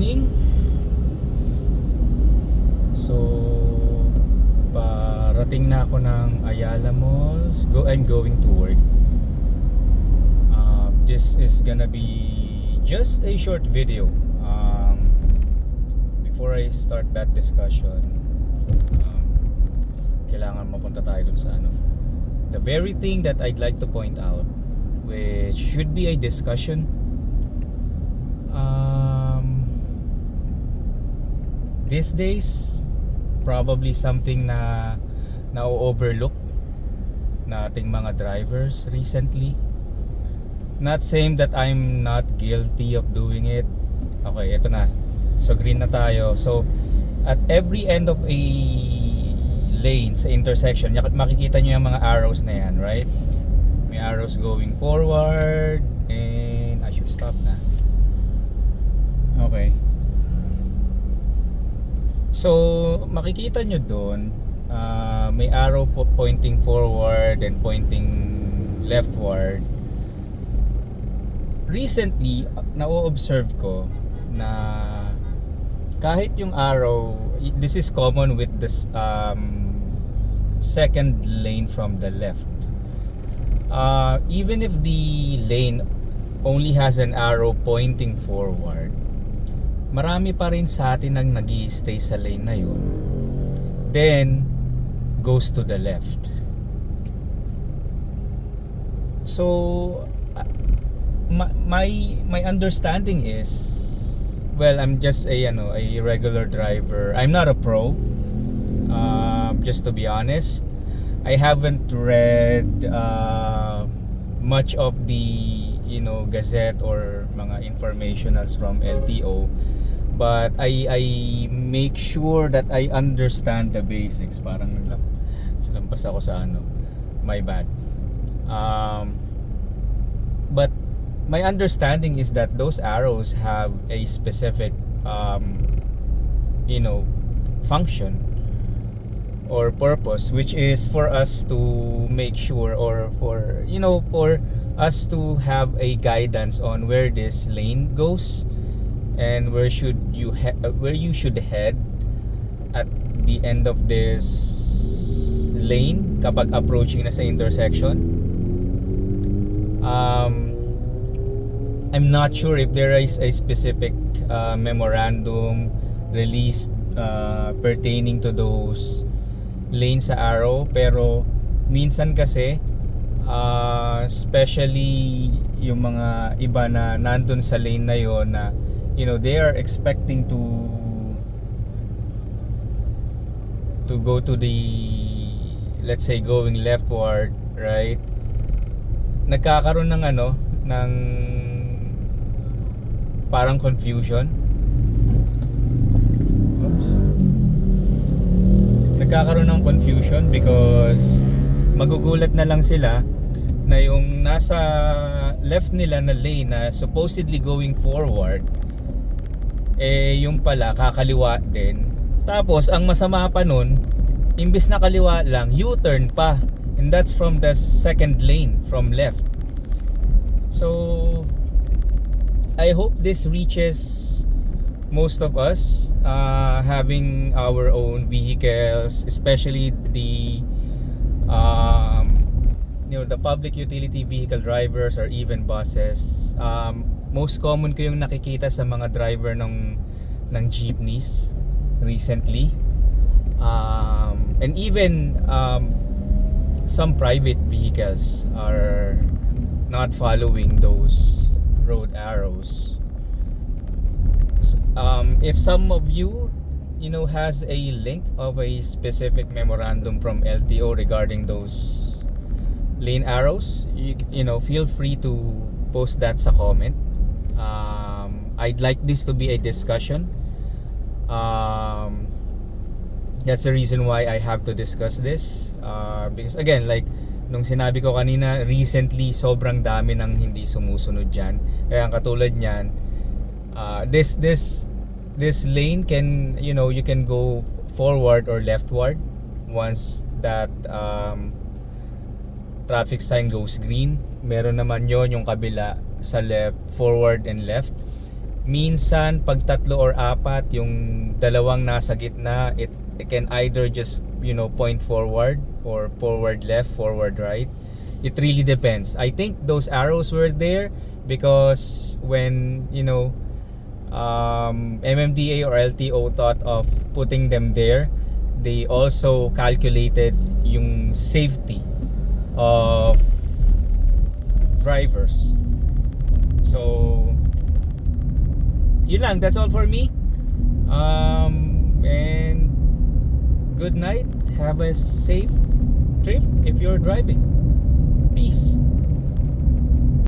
evening. So, parating na ako ng Ayala Malls. I'm going to work. This is gonna be just a short video. Before I start that discussion, kailangan mapunta tayo dun sa the very thing that I'd like to point out, which should be a discussion. These days, probably something na overlook nating mga drivers recently. Not saying that I'm not guilty of doing it. Okay, ito na. So green na tayo. So at every end of a lane sa intersection, makikita nyo yung mga arrows na yan, right? May arrows going forward, and I should stop na. Okay. So makikita nyo doon, may arrow pointing forward and pointing leftward. Recently, na-observe ko na kahit yung arrow, this is common with this second lane from the left. Even if the lane only has an arrow pointing forward, marami pa rin sa atin ang nag-i-stay sa lane na yun, then goes to the left. So my understanding is, well, I'm just a regular driver. I'm not a pro. Just to be honest, I haven't read much of the gazette or mga informationals from LTO, but I make sure that I understand the basics. Parang lampas ako sa my bad. But my understanding is that those arrows have a specific function or purpose, which is for us to make sure, or for us to have a guidance on where this lane goes and where you should head at the end of this lane kapag approaching na sa intersection. I'm not sure if there is a specific memorandum released pertaining to those lanes sa arrow, pero minsan kasi especially yung mga iba na nandun sa lane na yon, na they are expecting to go to the, let's say, going leftward, right? Nagkakaroon ng ng parang confusion. Oops. Nagkakaroon ng confusion because magugulat na lang sila na yung nasa left nila na lane na supposedly going forward, yung pala kakaliwa din. Tapos ang masama pa nun, imbis na kaliwa lang, U-turn pa, and that's from the second lane from left. So I hope this reaches most of us having our own vehicles, especially the the public utility vehicle drivers or even buses. Most common ko yung nakikita sa mga driver ng jeepneys recently, and even some private vehicles are not following those road arrows. If some of you has a link of a specific memorandum from LTO regarding those lane arrows, feel free to post that sa comment. I'd like this to be a discussion. That's the reason why I have to discuss this, because again, like nung sinabi ko kanina, recently sobrang dami nang hindi sumusunod dyan. Kaya ang katulad nyan, this lane can, you can go forward or leftward once that traffic sign goes green. Meron naman yon yung kabila sa left, forward and left. Minsan pag tatlo or apat, yung dalawang nasa gitna, it can either just, point forward or forward left, forward right. It really depends. I think those arrows were there because when, MMDA or LTO thought of putting them there, they also calculated yung safety of drivers. So yun lang, that's all for me. And good night. Have a safe trip if you're driving. Peace.